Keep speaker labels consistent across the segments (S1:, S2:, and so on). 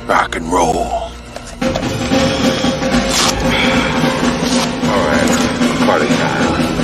S1: Rock and roll. All right, party time.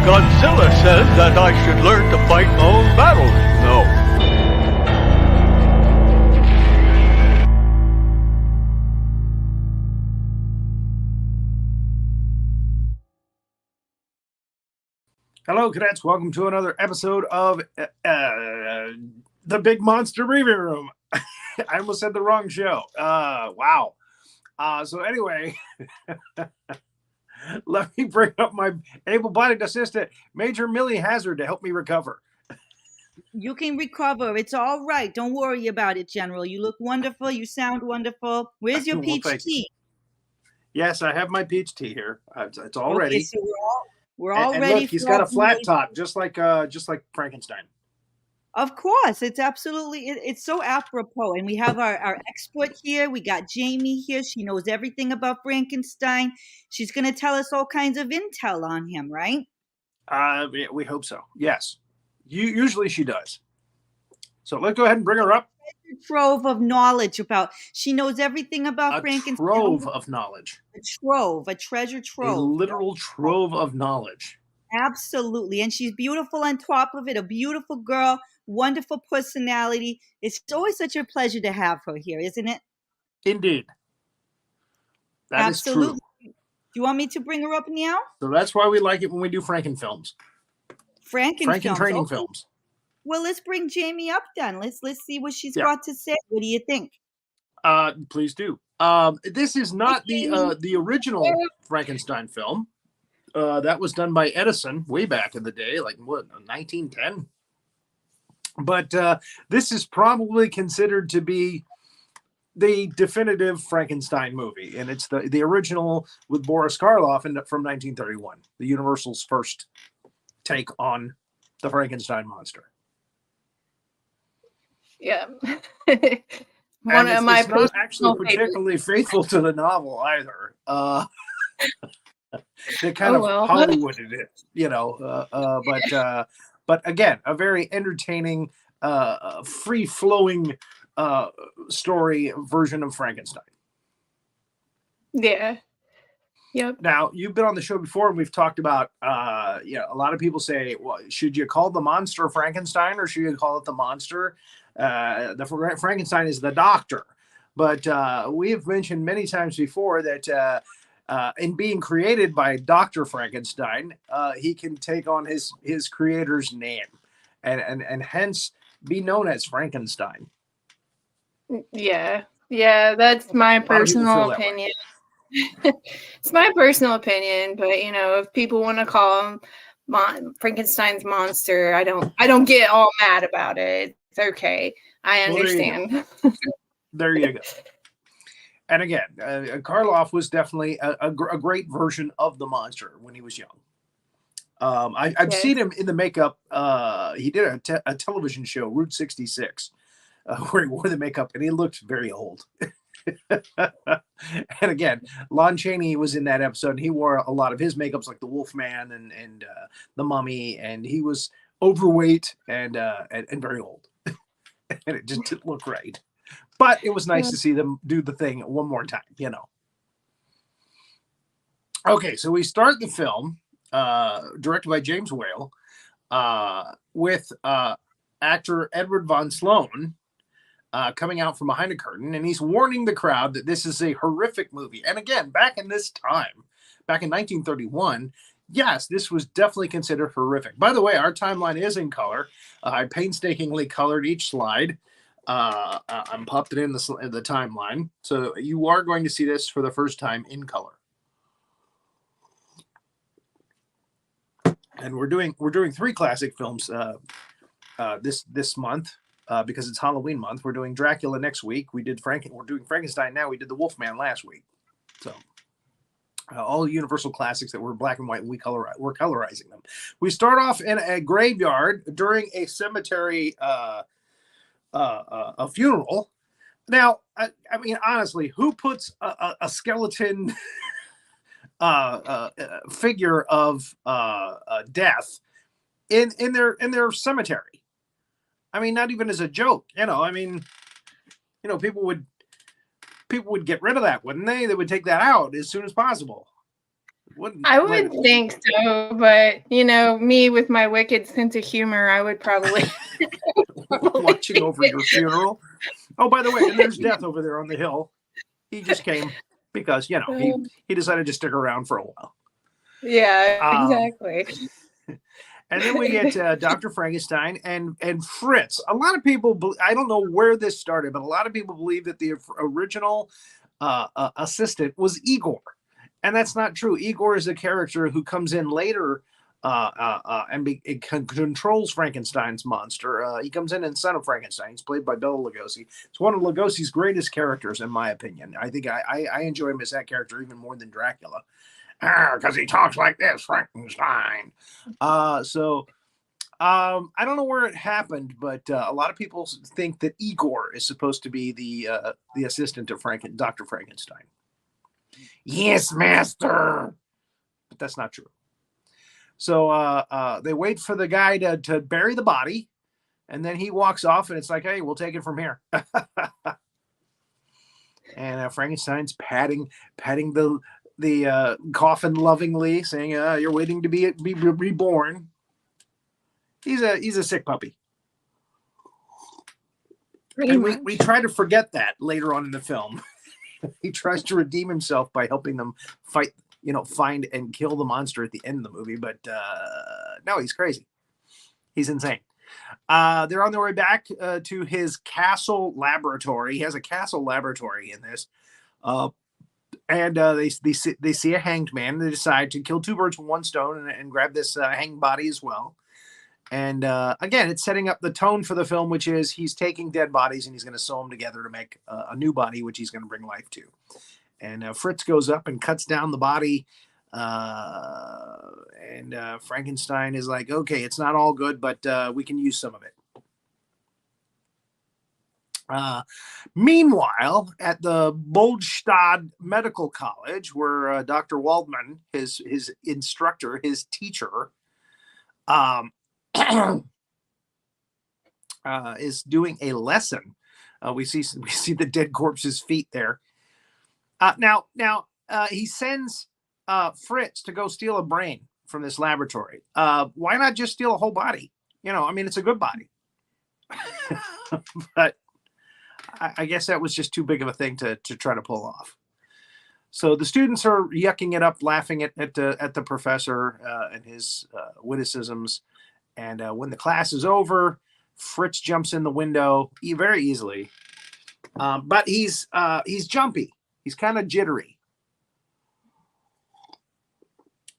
S2: Godzilla says that I should learn to fight my own battles, no.
S3: Hello, cadets. Welcome to another episode of the Big Monster Briefing Room. I almost said the wrong show. Wow. So anyway... Let me bring up my able-bodied assistant, Major Millie Hazzard, to help me recover.
S4: You can recover. It's all right. Don't worry about it, General. You look wonderful. You sound wonderful. Where's your peach tea?
S3: Yes, I have my peach tea here. It's all ready.
S4: Okay, so we're all ready.
S3: Look, he's got a flat top, just like Frankenstein.
S4: Of course, it's absolutely. It's so apropos, and we have our expert here. We got Jaime here. She knows everything about Frankenstein. She's going to tell us all kinds of intel on him, right?
S3: We hope so. Yes, usually she does. So let's go ahead and bring her up.
S4: A trove of knowledge about. She knows everything about Frankenstein.
S3: A trove of knowledge.
S4: A treasure trove.
S3: A literal trove of knowledge.
S4: Absolutely, and she's beautiful on top of it. A beautiful girl. Wonderful personality. It's always such a pleasure to have her here, isn't it?
S3: Indeed. That
S4: Absolutely.
S3: is true.
S4: Do you want me to bring her up now?
S3: So that's why we like it when we do Franken films.
S4: Franken
S3: training films.
S4: Well, let's bring Jaime up then. Let's see what she's got to say. What do you think?
S3: Please do. This is not the original Frankenstein film. That was done by Edison way back in the day, like what, 1910. But this is probably considered to be the definitive Frankenstein movie, and it's the original with Boris Karloff from 1931, the Universal's first take on the Frankenstein monster.
S5: Yeah,
S3: One of my it's not actually particularly faithful to the novel either. The kind of Hollywood it is, you know. But again, a very entertaining, free-flowing story version of Frankenstein.
S5: Yeah. Yep.
S3: Now, you've been on the show before, and we've talked about, a lot of people say, well, should you call the monster Frankenstein, or should you call it the monster? The Frankenstein is the doctor. But we have mentioned many times before that in being created by Dr. Frankenstein, he can take on his creator's name and hence be known as Frankenstein.
S5: Yeah, that's my personal opinion. It's my personal opinion, but if people want to call him Frankenstein's monster, I don't get all mad about it. It's okay. I understand.
S3: There you go. And again, Karloff was definitely a great version of the monster when he was young. I've seen him in the makeup. He did a television show, Route 66, where he wore the makeup, and he looked very old. And again, Lon Chaney was in that episode, and he wore a lot of his makeups, like the Wolfman and the Mummy, and he was overweight and very old, and it just didn't look right. But it was nice to see them do the thing one more time, Okay, so we start the film, directed by James Whale, with actor Edward Von Sloan coming out from behind a curtain, and he's warning the crowd that this is a horrific movie. And again, back in 1931, yes, this was definitely considered horrific. By the way, our timeline is in color. I painstakingly colored each slide. I'm popped it in the timeline. So you are going to see this for the first time in color. And we're doing 3 classic films this month because it's Halloween month. We're doing Dracula next week. We're doing Frankenstein now. We did the Wolfman last week. So all Universal classics that were black and white, and we're colorizing them. We start off in a graveyard during a cemetery a funeral. Now, I mean, honestly, who puts a skeleton figure of death in their cemetery? I mean, not even as a joke. I mean, people would get rid of that, wouldn't they? They would take that out as soon as possible.
S5: I would think so, but me with my wicked sense of humor, I would probably
S3: watching over your funeral. Oh, by the way, and there's Death over there on the hill. He just came because he decided to stick around for a while.
S5: Yeah, exactly.
S3: And then we get Dr. Frankenstein and Fritz. A lot of people, I don't know where this started, but a lot of people believe that the original assistant was Igor. And that's not true. Igor is a character who comes in later and controls Frankenstein's monster. He comes in Son of Frankenstein. He's played by Bela Lugosi. It's one of Lugosi's greatest characters, in my opinion. I think I enjoy him as that character even more than Dracula. Because he talks like this, Frankenstein. I don't know where it happened, but a lot of people think that Igor is supposed to be the assistant of Dr. Frankenstein. Yes, master. But that's not true. So they wait for the guy to bury the body, and then he walks off, and it's like, hey, we'll take it from here. And Frankenstein's patting the coffin lovingly, saying, "You're waiting to be reborn." He's a sick puppy. And we try to forget that later on in the film. He tries to redeem himself by helping them fight, find and kill the monster at the end of the movie. But no, he's crazy. He's insane. They're on their way back to his castle laboratory. He has a castle laboratory in this. And they see a hanged man. And they decide to kill 2 birds with 1 stone and grab this hanged body as well. And again, it's setting up the tone for the film, which is he's taking dead bodies and he's going to sew them together to make a new body, which he's going to bring life to. And Fritz goes up and cuts down the body. And Frankenstein is like, okay, it's not all good, but we can use some of it. Meanwhile, at the Boldstadt Medical College, where Dr. Waldman, his instructor, his teacher, is doing a lesson. We see the dead corpse's feet there. Now he sends Fritz to go steal a brain from this laboratory. Why not just steal a whole body? I mean, it's a good body. But I guess that was just too big of a thing to try to pull off. So the students are yucking it up, laughing at the professor and his witticisms. And when the class is over, Fritz jumps in the window very easily. But he's jumpy. He's kind of jittery.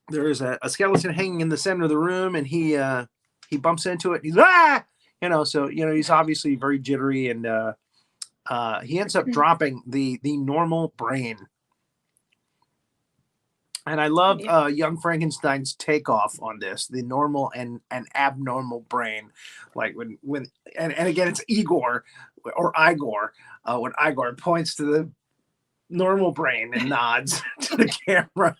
S3: There is a skeleton hanging in the center of the room, and he bumps into it. He's he's obviously very jittery, and he ends up dropping the normal brain. And I love young Frankenstein's takeoff on this, the normal and abnormal brain. Like when again, it's Igor or Igor. When Igor points to the normal brain and nods to the camera.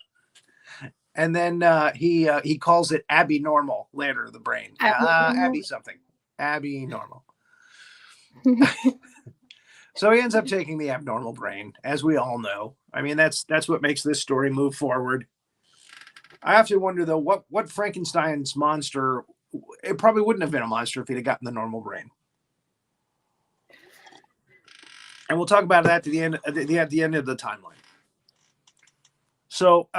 S3: And then he calls it Abby Normal later, the brain. Abby something. Abby Normal. So he ends up taking the abnormal brain, as we all know. I mean, that's what makes this story move forward. I have to wonder, though, what Frankenstein's monster, it probably wouldn't have been a monster if he'd have gotten the normal brain. And we'll talk about that at the end of the timeline. So,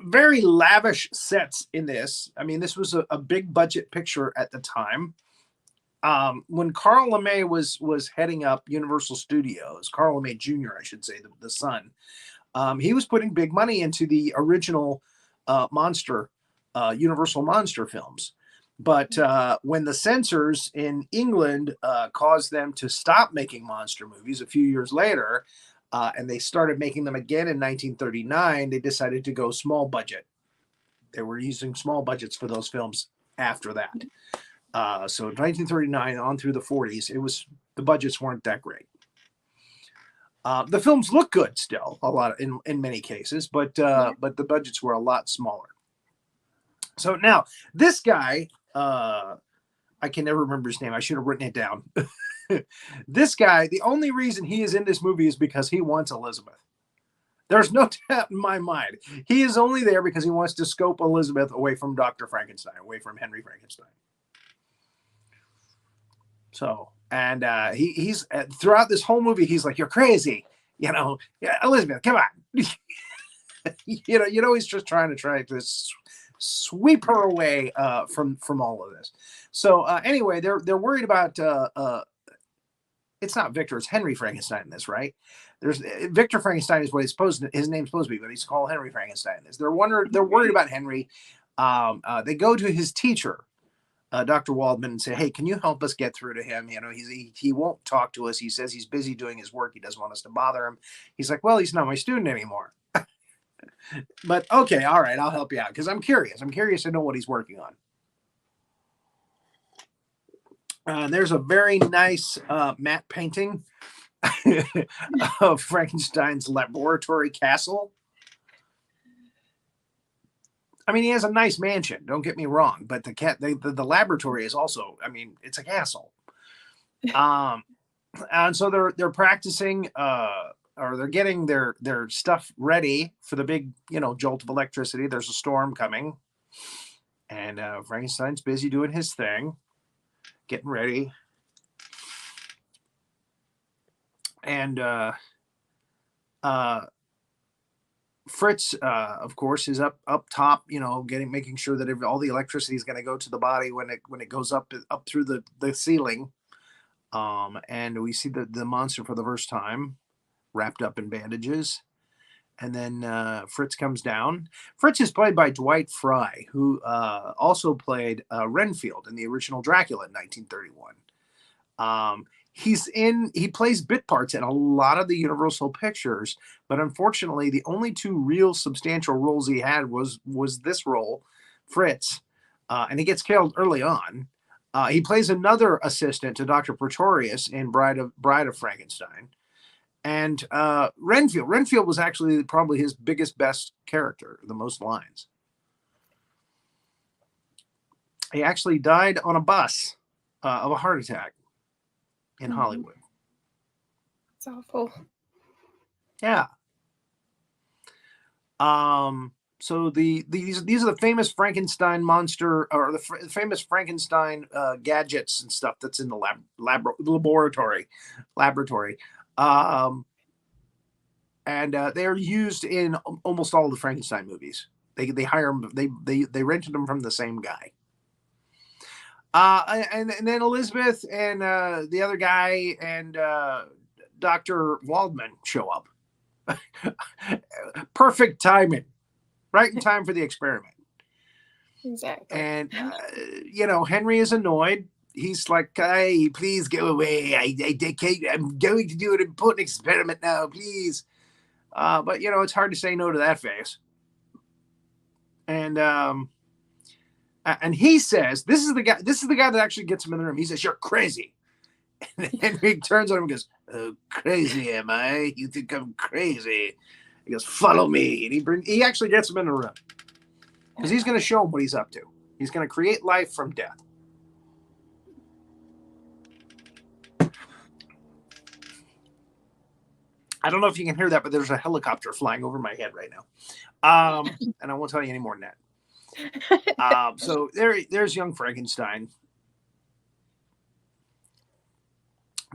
S3: very lavish sets in this. I mean, this was a big budget picture at the time. When Carl LeMay was heading up Universal Studios, Carl LeMay Jr., I should say, the son, he was putting big money into the original monster Universal monster films. But when the censors in England caused them to stop making monster movies a few years later, and they started making them again in 1939, they decided to go small budget. They were using small budgets for those films after that. So 1939 on through the 40s, the budgets weren't that great. The films look good still, a lot in many cases, but the budgets were a lot smaller. So now this guy, I can never remember his name. I should have written it down. This guy, the only reason he is in this movie is because he wants Elizabeth. There's no doubt in my mind. He is only there because he wants to scope Elizabeth away from Dr. Frankenstein, away from Henry Frankenstein. So, and he's throughout this whole movie, he's like, "You're crazy, yeah, Elizabeth, come on." He's just trying to sweep her away from all of this. So anyway, they're worried about it's not Victor, it's Henry Frankenstein in this, right? There's Victor Frankenstein is what his name's supposed to be, but he's called Henry Frankenstein in this. They're worried about Henry. They go to his teacher, Dr. Waldman, and say, "Hey, can you help us get through to him? He won't talk to us. He says he's busy doing his work. He doesn't want us to bother him." He's like, "Well, he's not my student anymore." But okay, all right, I'll help you out because I'm curious. I'm curious to know what he's working on. There's a very nice matte painting of Frankenstein's laboratory castle. I mean, he has a nice mansion. Don't get me wrong, but the laboratory is also. I mean, it's a castle. And so they're practicing. Or they're getting their stuff ready for the big, jolt of electricity. There's a storm coming. And Frankenstein's busy doing his thing, getting ready. And Fritz, of course, is up top, making sure that all the electricity is going to go to the body when it goes up through the ceiling. And we see the monster for the first time, wrapped up in bandages. And then Fritz comes down. Fritz is played by Dwight Frye, who also played Renfield in the original Dracula in 1931. He plays bit parts in a lot of the Universal pictures, but unfortunately the only two real substantial roles he had was this role, Fritz, and he gets killed early on. He plays another assistant to Dr. Pretorius in Bride of Frankenstein. And Renfield was actually probably his best character, the most lines. He actually died on a bus of a heart attack in Hollywood.
S5: It's awful.
S3: Yeah. So these are the famous Frankenstein monster, or the famous Frankenstein gadgets and stuff that's in the laboratory. And they're used in almost all of the Frankenstein movies. They hire them. They rented them from the same guy. And then Elizabeth and the other guy and Dr. Waldman show up. Perfect timing, right in time for the experiment.
S5: Exactly.
S3: And Henry is annoyed. He's like, "Hey, please go away. I'm going to do an important experiment now, please." But it's hard to say no to that face. And he says, "This is the guy that actually gets him in the room." He says, "You're crazy." And Henry turns on him and goes, "Oh, crazy am I? You think I'm crazy?" He goes, "Follow me." And he actually gets him in the room because he's going to show him what he's up to. He's going to create life from death. I don't know if you can hear that, but there's a helicopter flying over my head right now. And I won't tell you any more than that. So there's young Frankenstein.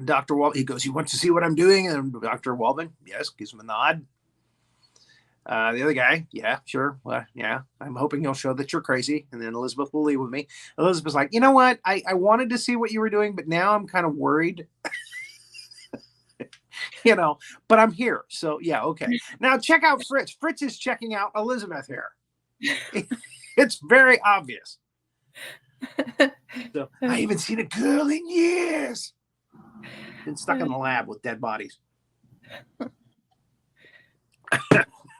S3: Dr. Waldman, he goes, "You want to see what I'm doing?" And Dr. Waldman, yes, gives him a nod. The other guy, "Yeah, sure. Well, yeah, I'm hoping you'll show that you're crazy." And then Elizabeth will leave with me. Elizabeth's like, "You know what? I wanted to see what you were doing, but now I'm kind of worried." But I'm here. So yeah, okay. Now check out Fritz. Fritz is checking out Elizabeth here. It's very obvious. So, I haven't seen a girl in years. Been stuck in the lab with dead bodies.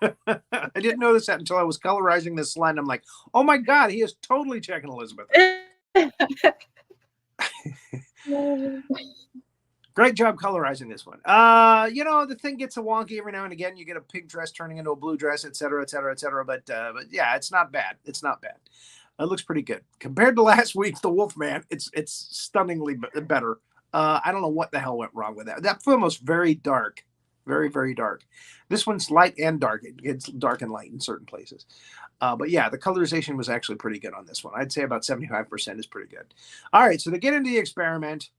S3: I didn't notice that until I was colorizing this slide. I'm like, oh my God, he is totally checking Elizabeth. Great job colorizing this one. The thing gets a wonky every now and again. You get a pink dress turning into a blue dress, et cetera, et cetera, et cetera. But yeah, it's not bad. It's not bad. It looks pretty good. Compared to last week's The Wolfman, it's stunningly better. I don't know what the hell went wrong with that. That film was very dark. Very, very dark. This one's light and dark. It gets dark and light in certain places. But yeah, the colorization was actually pretty good on this one. I'd say about 75% is pretty good. All right, so they get into the experiment.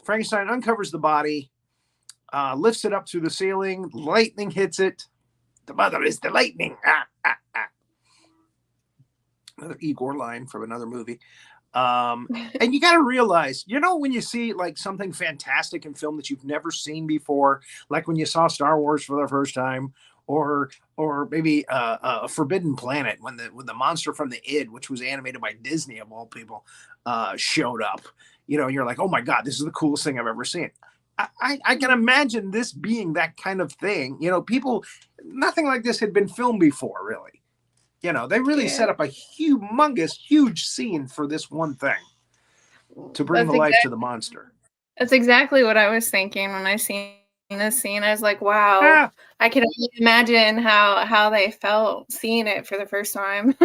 S3: Frankenstein uncovers the body, lifts it up through the ceiling. Lightning hits it. The mother is the lightning. Another Igor line from another movie. And you got to realize, when you see like something fantastic in film that you've never seen before, like when you saw Star Wars for the first time, or maybe a Forbidden Planet, when the monster from the Id, which was animated by Disney of all people, showed up. You're like, oh my God, this is the coolest thing I've ever seen. I can imagine this being that kind of thing. Nothing like this had been filmed before, really. They really set up a huge scene for this one thing to bring the life to the monster.
S5: That's exactly what I was thinking when I seen this scene. I was like, wow,
S3: Yeah.
S5: I can only imagine how they felt seeing it for the first time.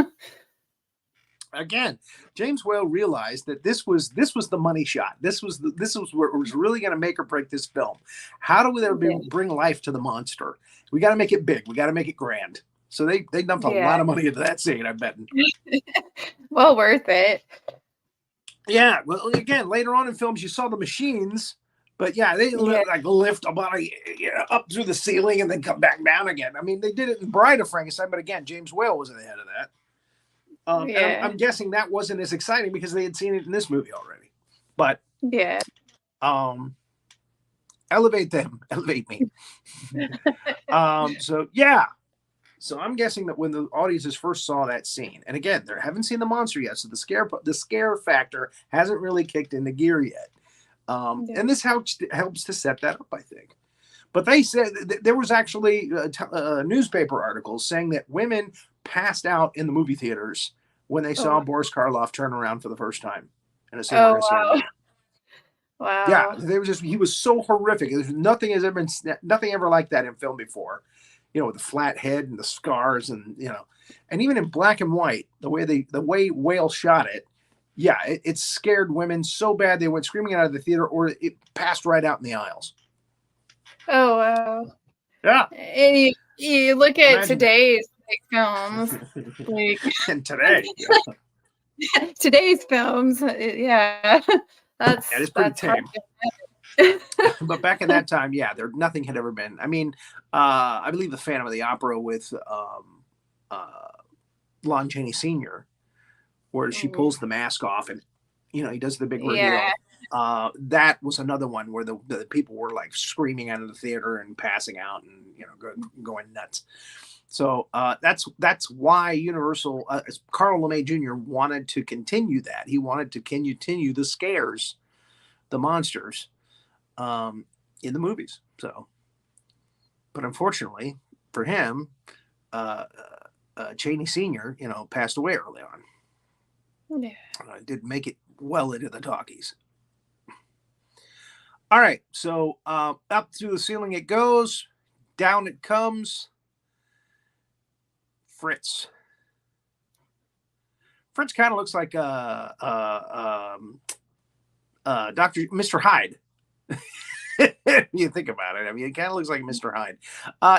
S3: Again, James Whale realized that this was the money shot. This was what was really going to make or break this film. How do we bring life to the monster? We got to make it big. We got to make it grand. So they dumped a lot of money into that scene, I bet.
S5: Well worth it.
S3: Yeah. Well, again, later on in films, you saw the machines, but yeah, they like lift a body up through the ceiling and then come back down again. I mean, they did it in Bride of Frankenstein, but again, James Whale was at the head of that. And I'm guessing that wasn't as exciting because they had seen it in this movie already. But elevate me. So I'm guessing that when the audiences first saw that scene, and again, they haven't seen the monster yet, so the scare factor hasn't really kicked into gear yet. And this helps to set that up, I think. But they said there was actually newspaper articles saying that women passed out in the movie theaters when they saw Boris Karloff turn around for the first time in a single
S5: wow. Wow.
S3: Yeah, he was so horrific. There's nothing ever like that in film before. With the flat head and the scars and even in black and white, the way Whale shot it, it scared women so bad they went screaming out of the theater or it passed right out in the aisles.
S5: Oh wow.
S3: Yeah.
S5: And you look at today's films,
S3: and today.
S5: Today's films, that's
S3: pretty tame. But back in that time, nothing had ever been. I mean, I believe the Phantom of the Opera with Lon Chaney Sr., where she pulls the mask off and he does the big reveal. That was another one where the people were like screaming out of the theater and passing out and going nuts. So that's why Universal Carl LeMay Jr. wanted to continue that. He wanted to continue the scares, the monsters, in the movies. So, but unfortunately for him, Chaney Sr., passed away early on.
S5: Yeah.
S3: Didn't make it well into the talkies. All right, so up through the ceiling it goes, down it comes. Fritz kind of looks like Mr. Hyde. You think about it. I mean, it kind of looks like Mr. Hyde.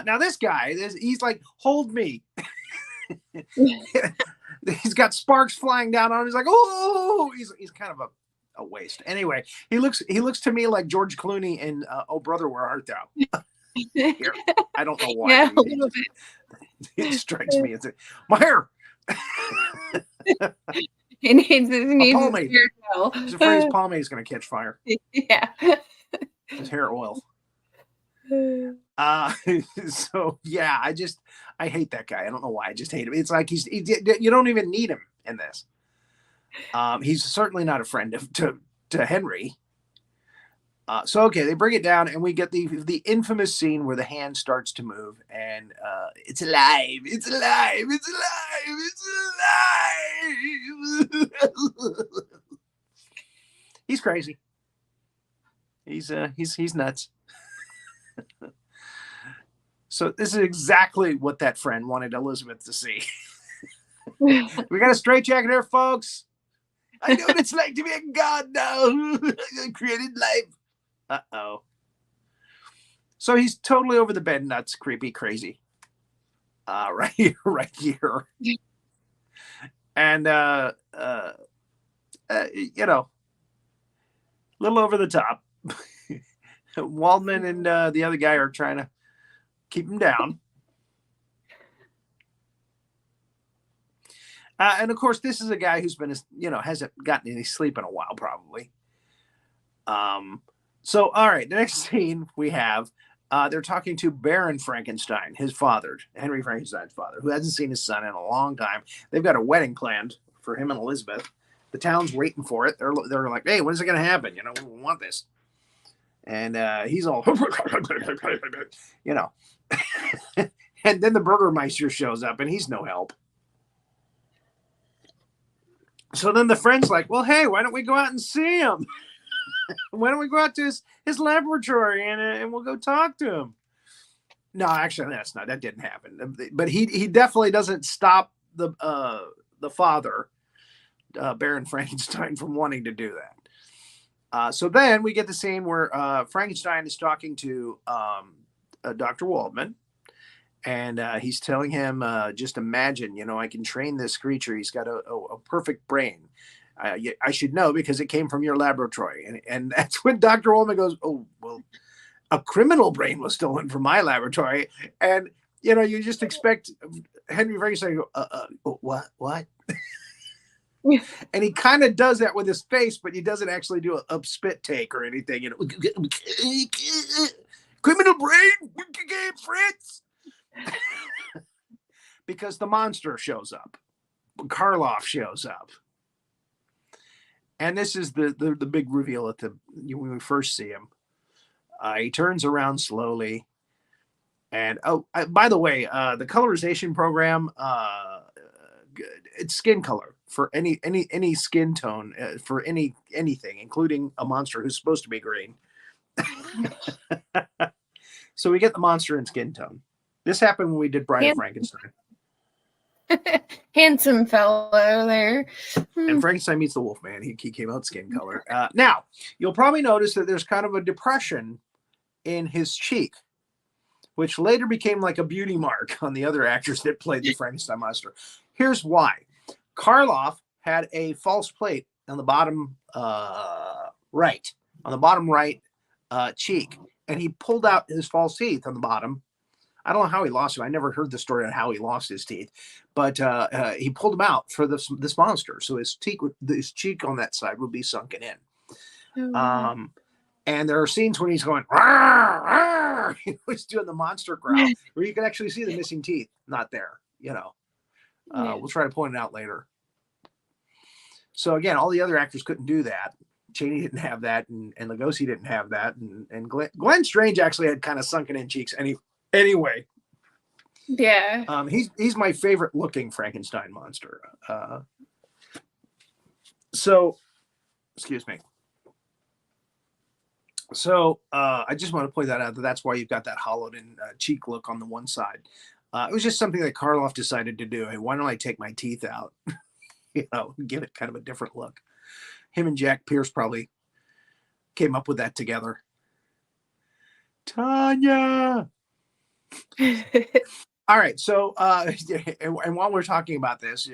S3: Now this guy, he's like, hold me. He's got sparks flying down on him. He's like, oh, he's kind of a waste. Anyway, he looks to me like George Clooney in Oh Brother, Where Art Thou? Here. I don't know why.
S5: Yeah,
S3: it strikes me as my hair.
S5: He needs
S3: pomade. He's afraid his pomade is going to catch fire.
S5: Yeah.
S3: His hair oil. So yeah, I hate that guy. I don't know why. I just hate him. It's like you don't even need him in this. He's certainly not a friend to Henry. So okay, they bring it down, and we get the infamous scene where the hand starts to move, and it's alive, it's alive, it's alive, it's alive. He's crazy. He's nuts. So this is exactly what that friend wanted Elizabeth to see. We got a straitjacket here, folks. I know what it's like to be a god now. I created life. Uh-oh. So he's totally over the bed nuts, creepy, crazy. Right here. And you know, a little over the top. Waldman and the other guy are trying to keep him down. And of course, this is a guy who's been, hasn't gotten any sleep in a while, probably. So, all right, the next scene we have, they're talking to Baron Frankenstein, his father, Henry Frankenstein's father, who hasn't seen his son in a long time. They've got a wedding planned for him and Elizabeth. The town's waiting for it. They're like, hey, when is it going to happen? We want this. And he's all, and then the Burgermeister shows up, and he's no help. So then the friend's like, well, hey, why don't we go out and see him? Why don't we go out to his laboratory and we'll go talk to him? No, actually, that didn't happen. But he definitely doesn't stop the father, Baron Frankenstein, from wanting to do that. So then we get the scene where Frankenstein is talking to Dr. Waldman. And he's telling him, just imagine, I can train this creature. He's got a perfect brain. I should know because it came from your laboratory. And that's when Dr. Waldman goes, oh, well, a criminal brain was stolen from my laboratory. And, you just expect Henry Frankenstein to go, what? And he kind of does that with his face, but he doesn't actually do a spit take or anything. Criminal brain, Fritz. Because the monster shows up. Karloff shows up. And this is the big reveal when we first see him. He turns around slowly. And by the way, the colorization program, it's skin color for any skin tone for anything, including a monster who's supposed to be green. So we get the monster in skin tone. This happened when we did Bride of Frankenstein.
S5: Handsome fellow there.
S3: And Frankenstein meets the Wolfman. He came out skin color. Now, you'll probably notice that there's kind of a depression in his cheek, which later became like a beauty mark on the other actors that played the Frankenstein monster. Here's why. Karloff had a false plate on the bottom right cheek, and he pulled out his false teeth on the bottom. I don't know how he lost them. I never heard the story on how he lost his teeth, but he pulled them out for this monster. So his cheek on that side would be sunken in. Oh. And there are scenes when he's going, rawr, rawr. He's doing the monster growl, where you can actually see the missing teeth not there. We'll try to point it out later. So again, all the other actors couldn't do that. Chaney didn't have that, and Lugosi didn't have that, and Glenn Strange actually had kind of sunken in cheeks. Anyway,
S5: yeah,
S3: he's my favorite looking Frankenstein monster. So, excuse me. So I just want to point that out. That's why you've got that hollowed in cheek look on the one side. It was just something that Karloff decided to do. Hey, why don't I take my teeth out? Give it kind of a different look. Him and Jack Pierce probably came up with that together. Tanya. All right, so and while we're talking about this,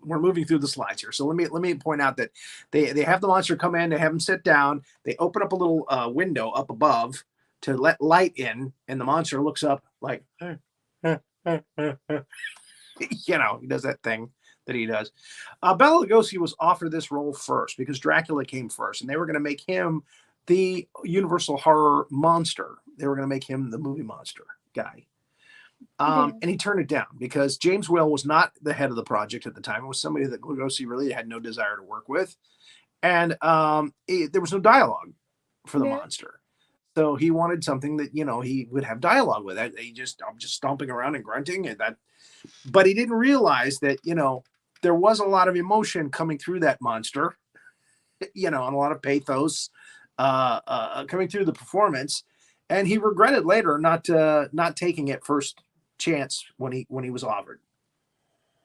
S3: we're moving through the slides here. So let me point out that they have the monster come in, they have him sit down, they open up a little window up above to let light in, and the monster looks up like, he does that thing that he does. Bela Lugosi was offered this role first because Dracula came first, and they were going to make him the Universal Horror monster. They were going to make him the movie monster guy. And he turned it down because James Whale was not the head of the project at the time. It was somebody that Lugosi really had no desire to work with. And there was no dialogue for the monster. So he wanted something that, he would have dialogue with. I'm just stomping around and grunting and that. But he didn't realize that, there was a lot of emotion coming through that monster, and a lot of pathos coming through the performance. And he regretted later not taking it first chance when he was offered.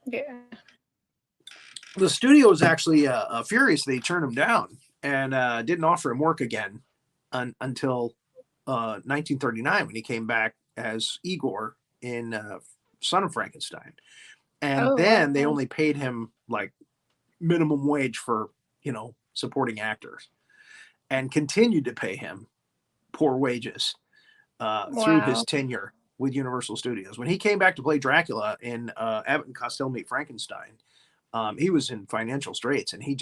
S5: Yeah.
S3: The studio was actually furious. They turned him down and didn't offer him work again until 1939 when he came back as Igor in Son of Frankenstein. And then they only paid him like minimum wage for, supporting actors, and continued to pay him poor wages through his tenure with Universal Studios. When he came back to play Dracula in Abbott and Costello Meet Frankenstein, he was in financial straits, and they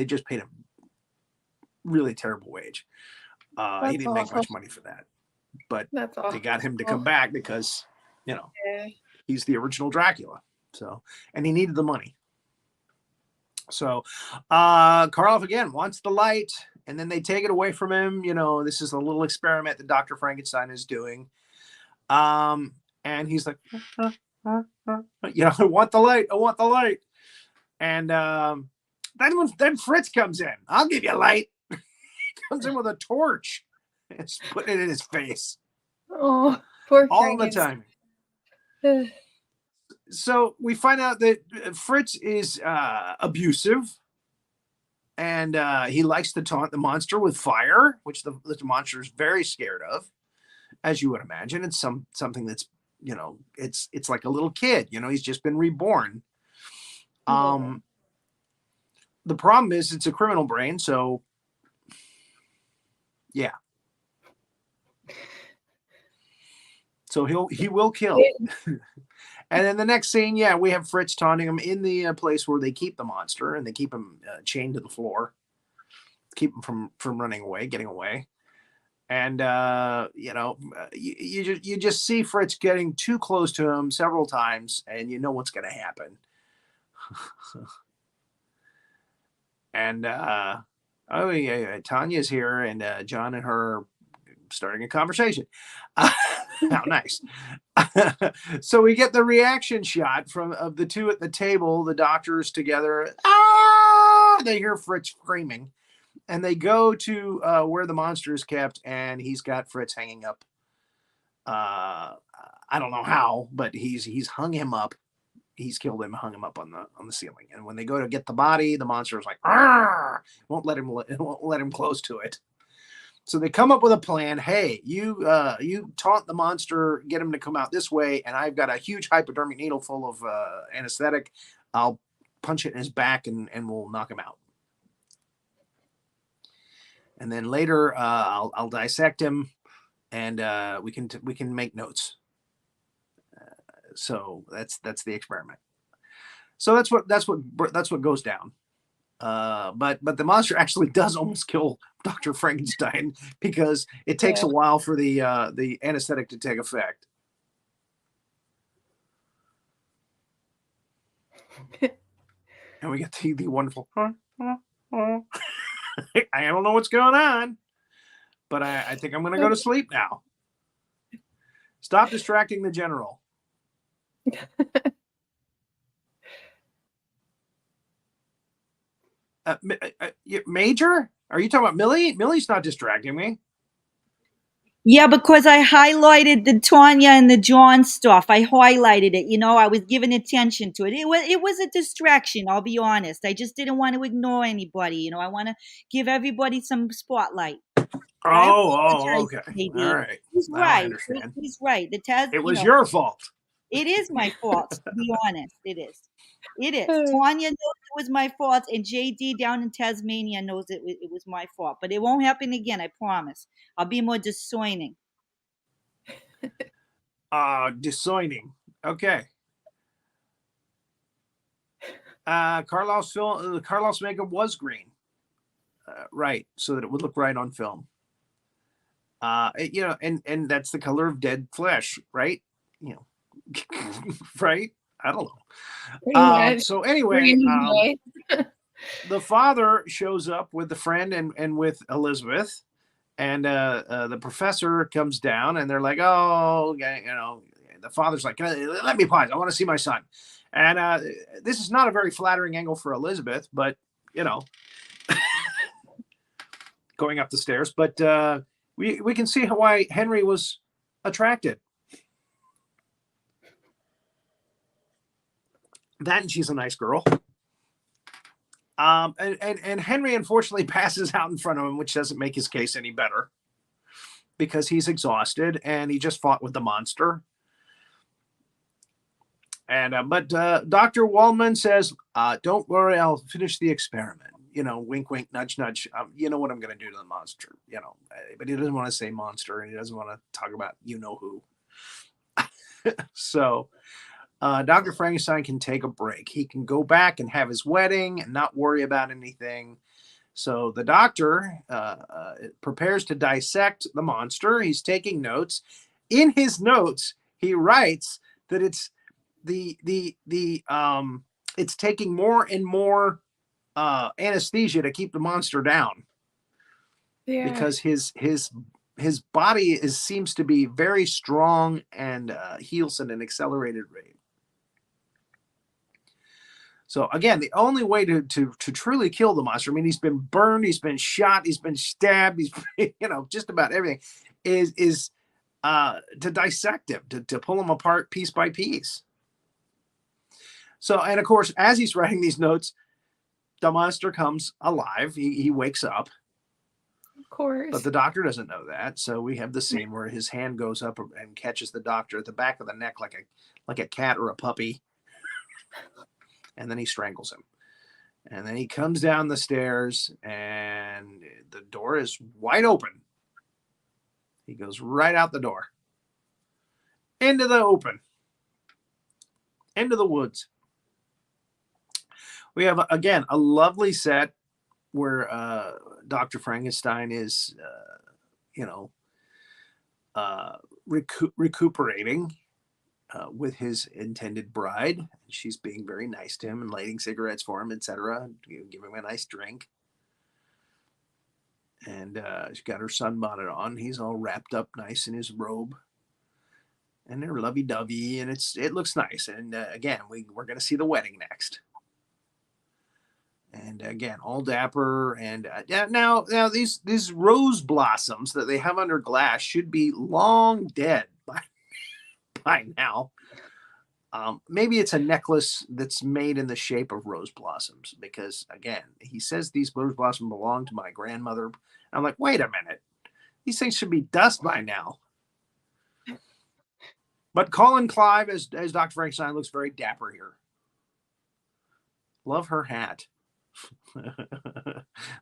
S3: just paid him really terrible wage. He didn't make much money for that, but they got him to come back because, he's the original Dracula. So, and he needed the money. So, Karloff again wants the light, and then they take it away from him. This is a little experiment that Dr. Frankenstein is doing. And he's like, I want the light. I want the light. And then Fritz comes in. I'll give you a light. He comes in with a torch and put it in his face.
S5: Oh, poor
S3: all the time. So we find out that Fritz is abusive, and he likes to taunt the monster with fire, which the monster is very scared of, as you would imagine. It's something that's, it's like a little kid. He's just been reborn. The problem is it's a criminal brain, so yeah. So he will kill. And then the next scene, we have Fritz taunting him in the place where they keep the monster, and they keep him chained to the floor, keep him from running away, getting away. And you just see Fritz getting too close to him several times, and you know what's going to happen. And Tanya's here, and John and her are starting a conversation. How nice. So we get the reaction shot of the two at the table, the doctors together. They hear Fritz screaming, and they go to where the monster is kept, and he's got Fritz hanging up. I don't know how, but he's hung him up. He's killed him, hung him up on the ceiling. And when they go to get the body, the monster is like, won't let him close to it. So they come up with a plan. Hey, you taunt the monster, get him to come out this way, and I've got a huge hypodermic needle full of anesthetic. I'll punch it in his back, and we'll knock him out. And then later, I'll dissect him, and we can make notes. So that's the experiment. So that's what goes down. But the monster actually does almost kill Dr. Frankenstein because it takes a while for the anesthetic to take effect. And we get the wonderful. I don't know what's going on, but I think I'm going to go to sleep now. Stop distracting the general. Major? Are you talking about Millie? Millie's not distracting me.
S4: Yeah, because I highlighted the Tanya and the John stuff. I highlighted it. I was giving attention to it. It was a distraction, I'll be honest. I just didn't want to ignore anybody. I want to give everybody some spotlight.
S3: Oh, okay. All right.
S4: He's right. I understand. He's right.
S3: It was your fault.
S4: It is my fault, to be honest. It is. Tanya knows it was my fault, and JD down in Tasmania knows it was my fault. But it won't happen again, I promise. I'll be more discerning.
S3: Discerning. Okay. Carlos makeup was green. right, so that it would look right on film. And that's the color of dead flesh, right? Right? I don't know.
S5: Pretty much.
S3: So anyway, the father shows up with the friend and with Elizabeth, and the professor comes down, and they're like, oh, the father's like, let me pause. I want to see my son. And this is not a very flattering angle for Elizabeth, but going up the stairs. But we can see why Henry was attracted. That, and she's a nice girl. And Henry unfortunately passes out in front of him, which doesn't make his case any better because he's exhausted and he just fought with the monster. And but Dr. Waldman says, "Don't worry, I'll finish the experiment." Wink, wink, nudge, nudge. You know what I'm going to do to the monster. But he doesn't want to say monster, and he doesn't want to talk about who. So. Dr. Frankenstein can take a break. He can go back and have his wedding and not worry about anything. So the doctor prepares to dissect the monster. He's taking notes. In his notes, he writes that it's it's taking more and more anesthesia to keep the monster down. Yeah. Because his body seems to be very strong and heals at an accelerated rate. So again, the only way to truly kill the monster, I mean, he's been burned, he's been shot, he's been stabbed, he's just about everything, is to dissect him, to pull him apart piece by piece. So, and of course, as he's writing these notes, the monster comes alive. He wakes up.
S5: Of course. But
S3: the doctor doesn't know that. So we have the scene where his hand goes up and catches the doctor at the back of the neck like a cat or a puppy. And then he strangles him. And then he comes down the stairs and the door is wide open. He goes right out the door. Into the open. Into the woods. We have, again, a lovely set where Dr. Frankenstein is, recuperating with his intended bride. She's being very nice to him and lighting cigarettes for him, etc. Giving him a nice drink. And she's got her sunbonnet on. He's all wrapped up nice in his robe. And they're lovey-dovey, and it looks nice. And again, we're going to see the wedding next. And again, all dapper. And now these rose blossoms that they have under glass should be long dead by now. Maybe it's a necklace that's made in the shape of rose blossoms, because again, he says these rose blossoms belong to my grandmother. I'm like, wait a minute, these things should be dust by now. But Colin Clive as Dr. Frankenstein looks very dapper here. Love her hat.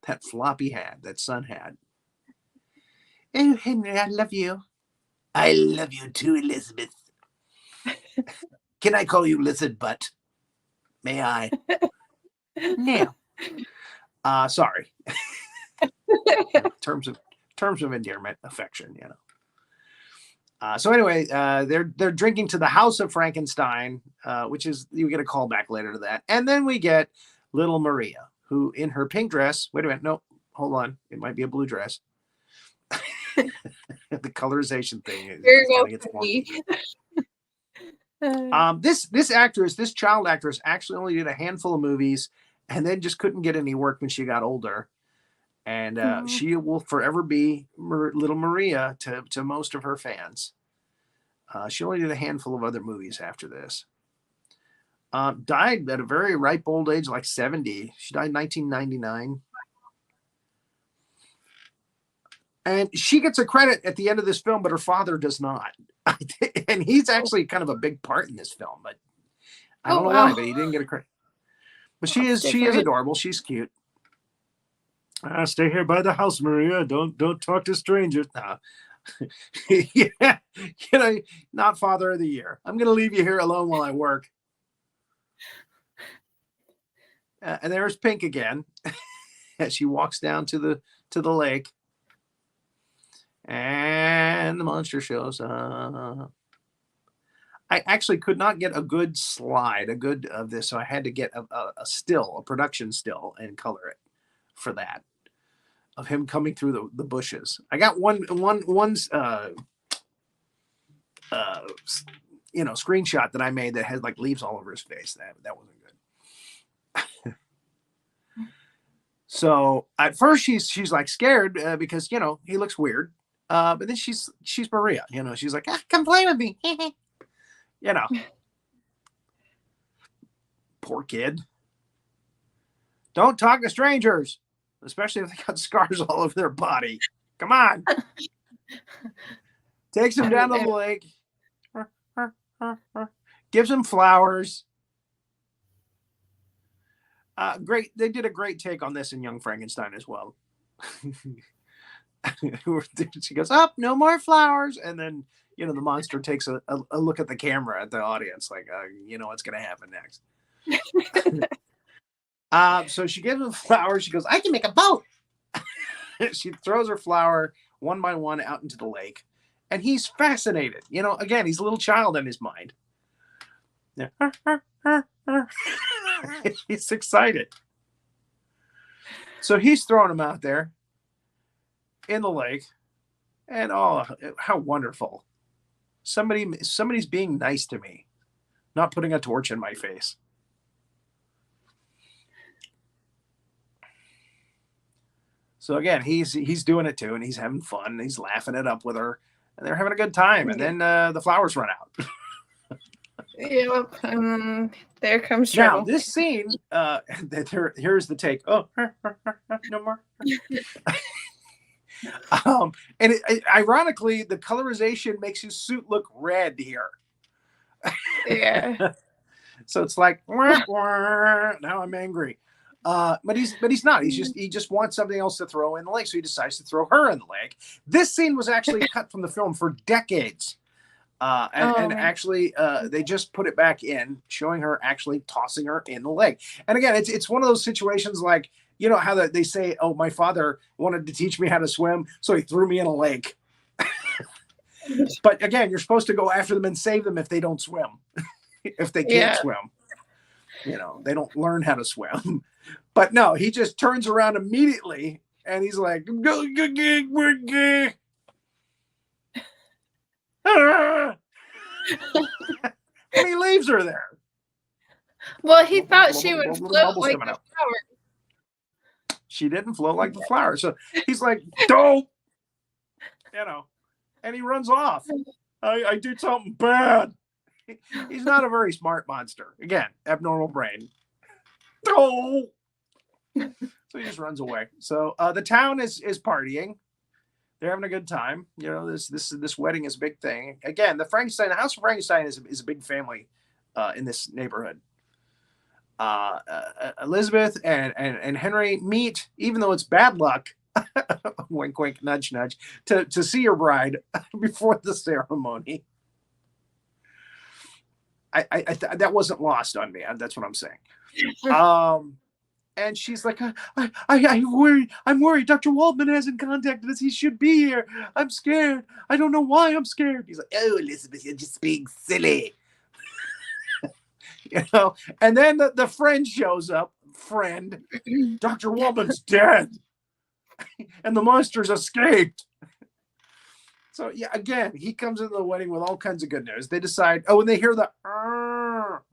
S3: That floppy hat, that sun hat. Oh, Henry, I love you. I love you too, Elizabeth. Can I call you Lizard Butt? May I? No. Sorry. terms of endearment, affection, So anyway, they're drinking to the House of Frankenstein, which is, you get a call back later to that. And then we get little Maria, who in her pink dress, wait a minute, no, hold on. It might be a blue dress. The colorization thing is this actress, this child actress, actually only did a handful of movies and then just couldn't get any work when she got older. And she will forever be little Maria to most of her fans. She only did a handful of other movies after this. Died at a very ripe old age, like 70. She died in 1999. And she gets a credit at the end of this film, but her father does not. And he's actually kind of a big part in this film, but I don't know why, but he didn't get a credit. But she is adorable. She's cute. Stay here by the house, Maria. Don't talk to strangers. Nah. Yeah, not Father of the Year. I'm going to leave you here alone while I work. And there's Pink again. as she walks down to the lake, and the monster shows up. I actually could not get a good slide, a good of this, so I had to get a still, a production still, and color it for that, of him coming through the bushes. I got one screenshot that I made that had like leaves all over his face. That wasn't good. So at first she's like scared because he looks weird. But then she's Maria. She's like, come play with me. Poor kid. Don't talk to strangers, especially if they got scars all over their body. Come on. Takes him down to the lake. Gives him flowers. Great. They did a great take on this in Young Frankenstein as well. She goes, up, no more flowers. And then, the monster takes a look at the camera, at the audience, like, what's going to happen next. So she gives him flowers. She goes, I can make a boat. She throws her flower one by one out into the lake. And he's fascinated. Again, he's a little child in his mind. He's excited. So he's throwing him out there in the lake. And oh, how wonderful. Somebody's being nice to me, not putting a torch in my face. So again, he's doing it too, and he's having fun, and he's laughing it up with her, and they're having a good time. And then the flowers run out.
S5: Yep. There comes trouble.
S3: Now this scene, here's the take. Oh, no more. And ironically, the colorization makes his suit look red here.
S5: Yeah.
S3: So it's like, now I'm angry. But he's not. He just wants something else to throw in the lake, so he decides to throw her in the lake. This scene was actually cut from the film for decades. And actually, they just put it back in, showing her actually tossing her in the lake. And again, it's one of those situations like, how they say, oh, my father wanted to teach me how to swim, so he threw me in a lake. But again, you're supposed to go after them and save them if they don't swim. If they can't swim. They don't learn how to swim. But no, he just turns around immediately and he's like, go. And he leaves her there.
S5: Well, he thought she would float like the flower.
S3: She didn't float like the flower. So he's like, dope. And he runs off. I did something bad. He's not a very smart monster. Again, abnormal brain. Oh. So he just runs away. So the town is partying. They're having a good time. This wedding is a big thing. Again, the House of Frankenstein is a big family in this neighborhood. Elizabeth and Henry meet, even though it's bad luck. Wink, wink, nudge, nudge. To see your bride before the ceremony. I that wasn't lost on me. That's what I'm saying. And she's like, I'm worried. Dr. Waldman hasn't contacted us. He should be here. I'm scared. I don't know why I'm scared. He's like, oh, Elizabeth, you're just being silly. And then the friend shows up. Dr. Waldman's dead. And the monsters escaped. So yeah, again, he comes into the wedding with all kinds of good news. They decide, and they hear the around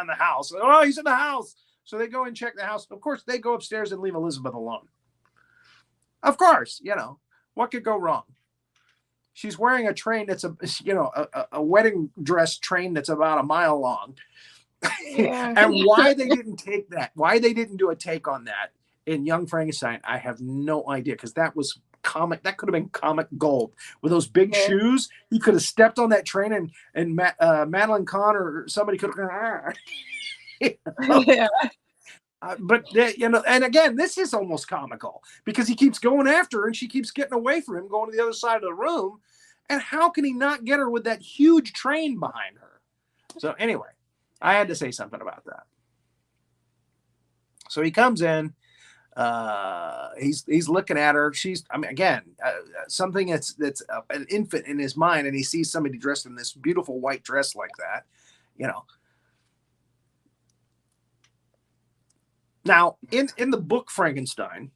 S3: the house. Oh, he's in the house. So they go and check the house. Of course, they go upstairs and leave Elizabeth alone. Of course, what could go wrong? She's wearing a train that's a wedding dress train that's about a mile long. Yeah. And why they didn't take that, why they didn't do a take on that in Young Frankenstein, I have no idea, because that was comic. That could have been comic gold. With those big shoes, he could have stepped on that train and Madeline Kahn or somebody could have. Yeah. But and again, this is almost comical because he keeps going after her and she keeps getting away from him, going to the other side of the room. And how can he not get her with that huge train behind her? So anyway, I had to say something about that. So he comes in. He's looking at her. She's, I mean, again, something that's an infant in his mind, and he sees somebody dressed in this beautiful white dress like that, you know. Now, in the book Frankenstein,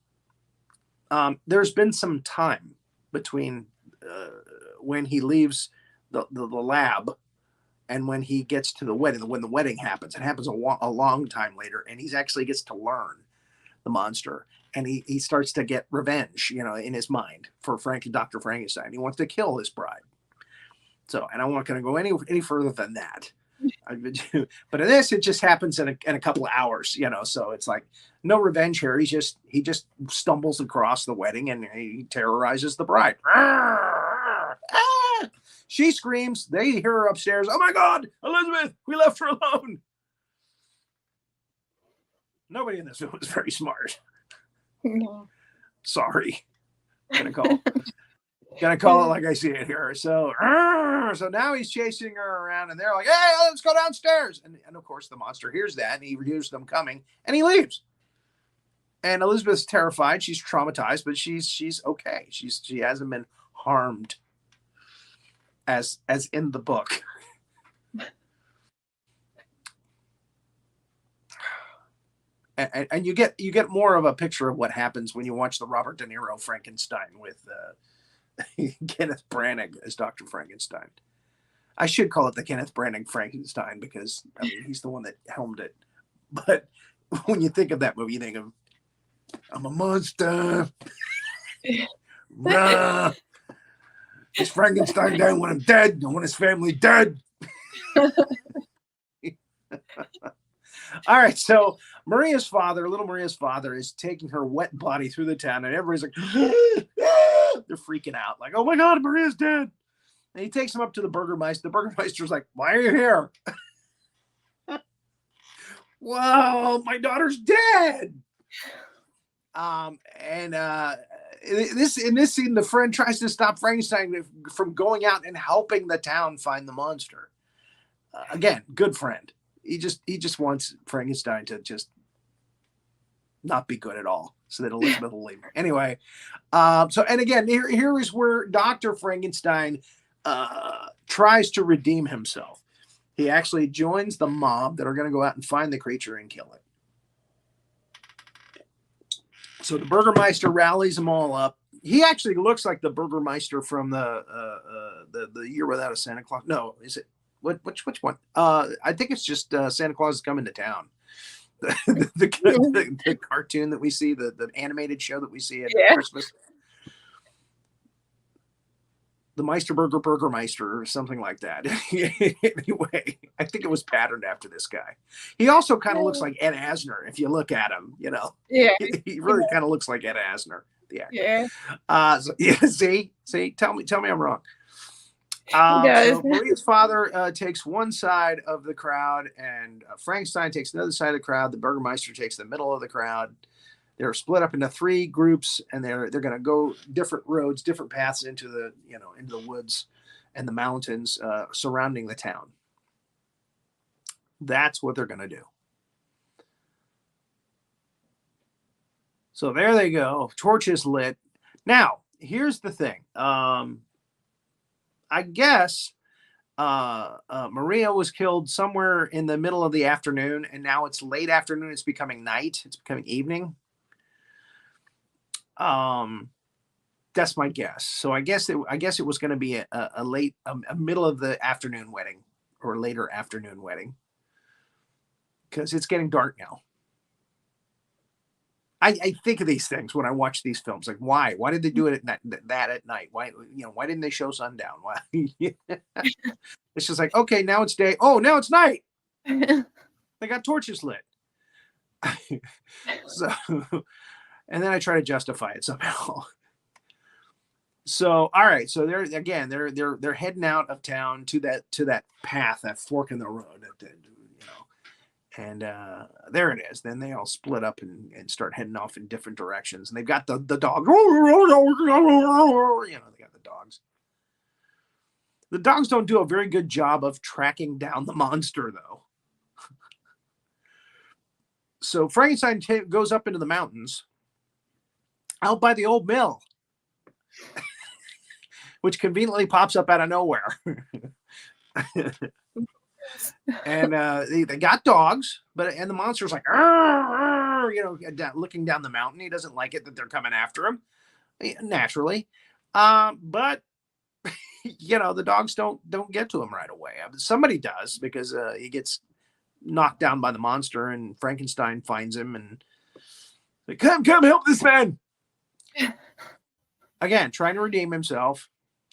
S3: there's been some time between when he leaves the lab and when he gets to the wedding. When the wedding happens, it happens a long time later, and he actually gets to learn the monster, and he starts to get revenge, you know, in his mind for Dr. Frankenstein. He wants to kill his bride. So, and I'm not going to go any further than that. But in this, it just happens in a couple of hours, you know. So it's like no revenge here. He just stumbles across the wedding and he terrorizes the bride. She screams. They hear her upstairs. Oh my God, Elizabeth, we left her alone. Nobody in this film is very smart.
S5: No.
S3: Sorry. Gonna call it like I see it here. So now he's chasing her around, and they're like, "Hey, let's go downstairs." And of course, the monster hears that, and he hears them coming, and he leaves. And Elizabeth's terrified. She's traumatized, but she's okay. She hasn't been harmed as in the book. And you get more of a picture of what happens when you watch the Robert De Niro Frankenstein with Kenneth Branagh as Dr. Frankenstein. I should call it the Kenneth Branagh Frankenstein because I mean he's the one that helmed it. But when you think of that movie, you think of I'm a monster. Is Frankenstein dead when I'm dead? I want his family dead. All right, so little Maria's father is taking her wet body through the town, and everybody's like, they're freaking out, like, oh my God, Maria's dead. And he takes him up to the Burgermeister. The Burgermeister's like, why are you here? Wow, my daughter's dead. In this scene, the friend tries to stop Frankenstein from going out and helping the town find the monster. Again, good friend. He just wants Frankenstein to just not be good at all, so that Elizabeth will leave. Anyway, so and again, here is where Dr. Frankenstein tries to redeem himself. He actually joins the mob that are going to go out and find the creature and kill it. So the Burgermeister rallies them all up. He actually looks like the Burgermeister from the Year Without a Santa Claus. No, is it? Which one? I think it's just Santa Claus is Coming to Town. The cartoon that we see, the animated show that we see at Christmas. The Burgermeister or something like that. Anyway, I think it was patterned after this guy. He also kind of looks like Ed Asner if you look at him, you know. Yeah. He really kind of looks like Ed Asner, the actor. Yeah. See, tell me I'm wrong. So Maria's father takes one side of the crowd, and Frankenstein takes another side of the crowd. The Burgermeister takes the middle of the crowd. They're split up into three groups, and they're going to go different roads, different paths into the woods and the mountains surrounding the town. That's what they're going to do. So there they go. Torches lit. Now, here's the thing. I guess Maria was killed somewhere in the middle of the afternoon, and now it's late afternoon. It's becoming night. It's becoming evening. That's my guess. So I guess it was going to be a middle of the afternoon wedding or later afternoon wedding, because it's getting dark now. I think of these things when I watch these films. Like, why did they do it at night? Why didn't they show sundown? Why? It's just like, okay, now it's day. Oh, now it's night. They got torches lit. So, and then I try to justify it somehow. So, all right. So they're heading out of town to that path, that fork in the road. And there it is. Then they all split up and start heading off in different directions. And they've got the dog. They got the dogs. The dogs don't do a very good job of tracking down the monster, though. So Frankenstein goes up into the mountains, out by the old mill, which conveniently pops up out of nowhere. And they got dogs, and the monster's like, "Arr, arr," looking down the mountain. He doesn't like it that they're coming after him, naturally. But the dogs don't get to him right away. Somebody does, because he gets knocked down by the monster, and Frankenstein finds him and like, come help this man. Again, trying to redeem himself,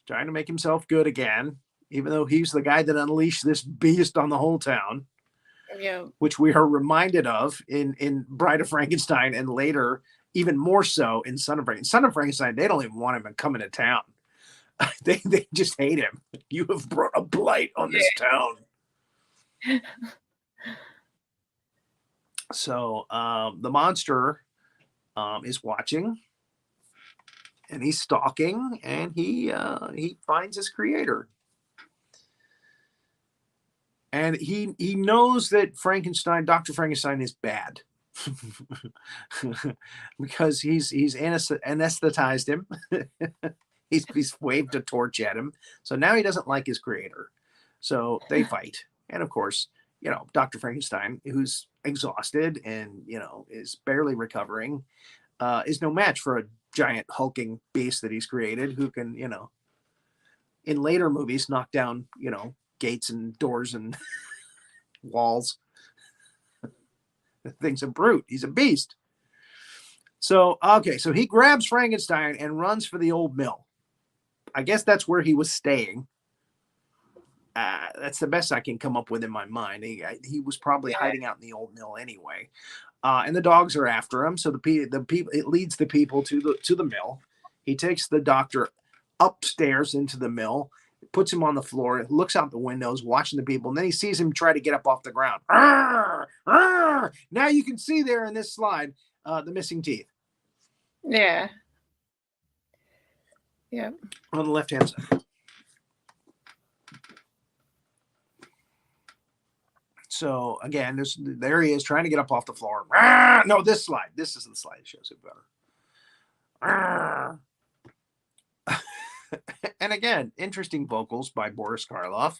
S3: trying to make himself good again, even though he's the guy that unleashed this beast on the whole town.
S5: Yeah. Which
S3: we are reminded of in Bride of Frankenstein, and later even more so in Son of Frankenstein. Son of Frankenstein, they don't even want him coming to town. They just hate him. You have brought a blight on this town. So the monster is watching, and he's stalking, and he finds his creator. And he knows that Dr. Frankenstein is bad. Because he's anesthetized him. He's waved a torch at him. So now he doesn't like his creator. So they fight. And of course, Dr. Frankenstein, who's exhausted and, is barely recovering, is no match for a giant hulking beast that he's created, who can, in later movies, knock down, gates and doors and walls. The thing's a brute. He's a beast. So he grabs Frankenstein and runs for the old mill. I guess that's where he was staying. That's the best I can come up with in my mind. He was probably hiding out in the old mill anyway. And the dogs are after him. So the people, it leads the people to the mill. He takes the doctor upstairs into the mill, puts him on the floor, looks out the windows, watching the people, and then he sees him try to get up off the ground. Arr, arr! Now you can see there in this slide the missing teeth.
S5: Yeah. Yeah.
S3: On the left-hand side. So again, there he is trying to get up off the floor. Arr! No, this slide. This is the slide that shows it better. Arr! And again, interesting vocals by Boris Karloff,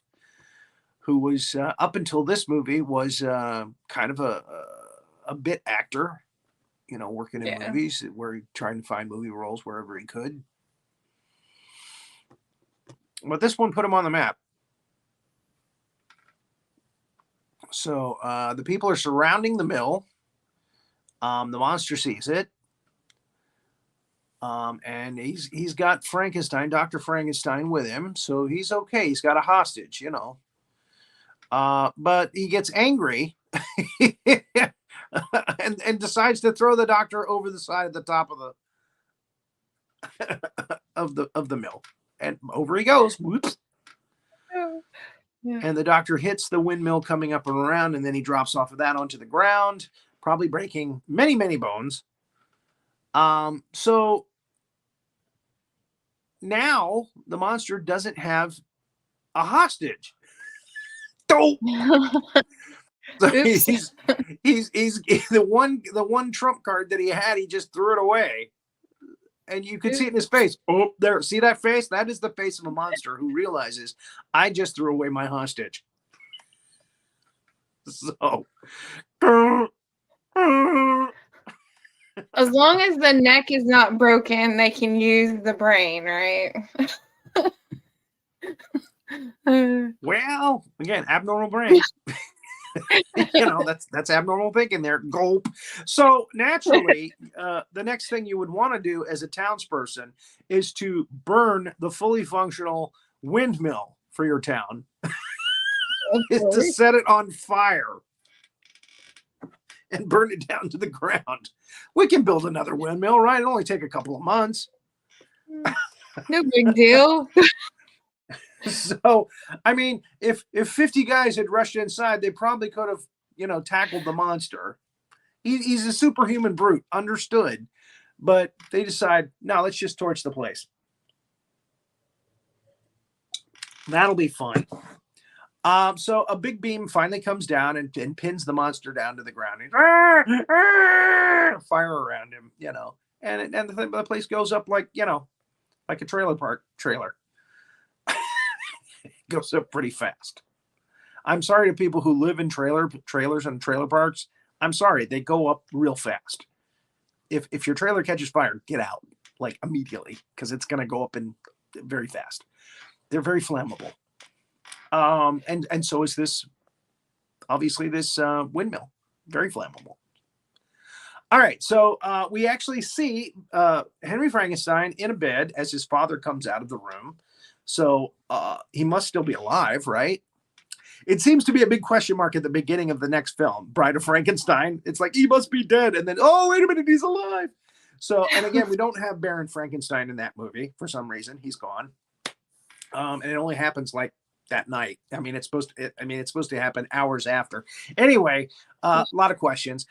S3: who was up until this movie was kind of a bit actor, working in movies, where trying to find movie roles wherever he could. But this one put him on the map. So the people are surrounding the mill. The monster sees it. And he's got Frankenstein, Dr. Frankenstein, with him, so he's okay. He's got a hostage, but he gets angry and decides to throw the doctor over the side of the top of the mill, and over he goes. Whoops. Yeah. And the doctor hits the windmill coming up and around, and then he drops off of that onto the ground, probably breaking many, many bones. So now the monster doesn't have a hostage. So he's the one trump card that he had, he just threw it away. And you could see it in his face. Oh, there. See that face? That is the face of a monster who realizes, I just threw away my hostage. So
S5: as long as the neck is not broken, they can use the brain, right?
S3: Well, again, abnormal brain. That's abnormal thinking there. Gulp. So naturally, the next thing you would want to do as a townsperson is to burn the fully functional windmill for your town. Is to set it on fire and burn it down to the ground. We can build another windmill, right? It'll only take a couple of months.
S5: No big deal.
S3: So, I mean, if 50 guys had rushed inside, they probably could have, tackled the monster. He's a superhuman brute, understood. But they decide, no, let's just torch the place. That'll be fun. So a big beam finally comes down and pins the monster down to the ground. Fire around him, and the place goes up like, you know, like a trailer park trailer. It goes up pretty fast. I'm sorry to people who live in trailers and trailer parks. I'm sorry, they go up real fast. If your trailer catches fire, get out like immediately, because it's going to go up in very fast. They're very flammable. And so is this, obviously, this windmill, very flammable. All right, so we actually see Henry Frankenstein in a bed as his father comes out of the room. So he must still be alive, right? It seems to be a big question mark at the beginning of the next film, Bride of Frankenstein. It's like, he must be dead. And then, oh, wait a minute, he's alive. So, and again, we don't have Baron Frankenstein in that movie for some reason. He's gone. And it only happens like that night. I mean, it's supposed to happen hours after. Anyway, a lot of questions.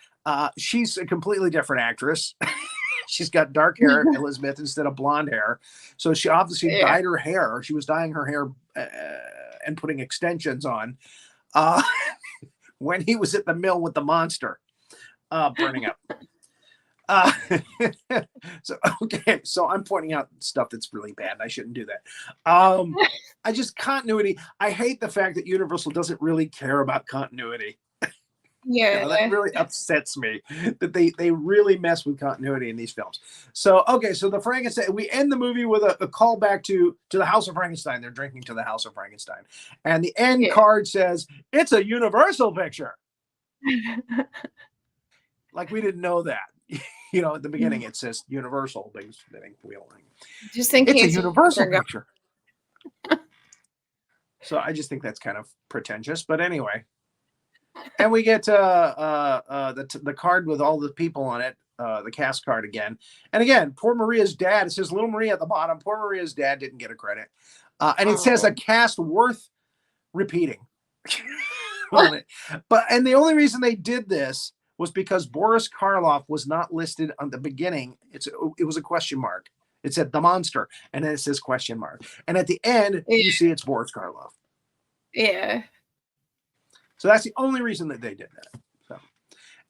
S3: She's a completely different actress. She's got dark hair, Elizabeth, instead of blonde hair. So she obviously dyed her hair. She was dyeing her hair and putting extensions on when he was at the mill with the monster burning up. So I'm pointing out stuff that's really bad. I shouldn't do that. I just continuity. I hate the fact that Universal doesn't really care about continuity.
S5: Yeah,
S3: that really upsets me that they really mess with continuity in these films. So so the Frankenstein, we end the movie with a callback to the House of Frankenstein. They're drinking to the House of Frankenstein, and the end card says it's a Universal picture. Like we didn't know that. You know, at the beginning it says Universal.
S5: Just think
S3: it's a Universal picture. So I just think that's kind of pretentious, but anyway. And we get the card with all the people on it, the cast card again. And again, poor Maria's dad. It says Little Maria at the bottom. Poor Maria's dad didn't get a credit. And it says a cast worth repeating on it. And the only reason they did this was because Boris Karloff was not listed on the beginning. It was a question mark. It said the monster, and then it says question mark. And at the end, you see it's Boris Karloff.
S5: Yeah.
S3: So that's the only reason that they did that. So,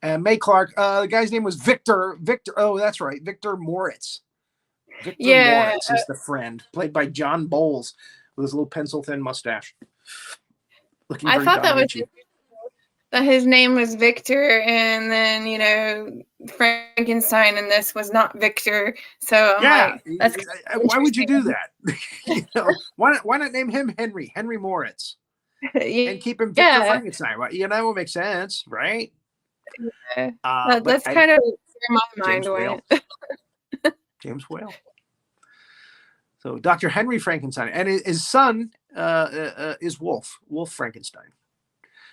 S3: and May Clark, the guy's name was Victor. Oh, that's right, Victor Moritz. Victor Moritz is the friend, played by John Bowles with his little pencil-thin mustache.
S5: I thought that was that his name was Victor, and then Frankenstein in this was not Victor. So I'm like,
S3: why would you do that? Why not name him Henry Moritz? And keep him Victor Frankenstein. Right? That would make sense, right?
S5: Yeah. That's kind of where my mind went.
S3: James Whale. So Dr. Henry Frankenstein, and his son is Wolf Frankenstein.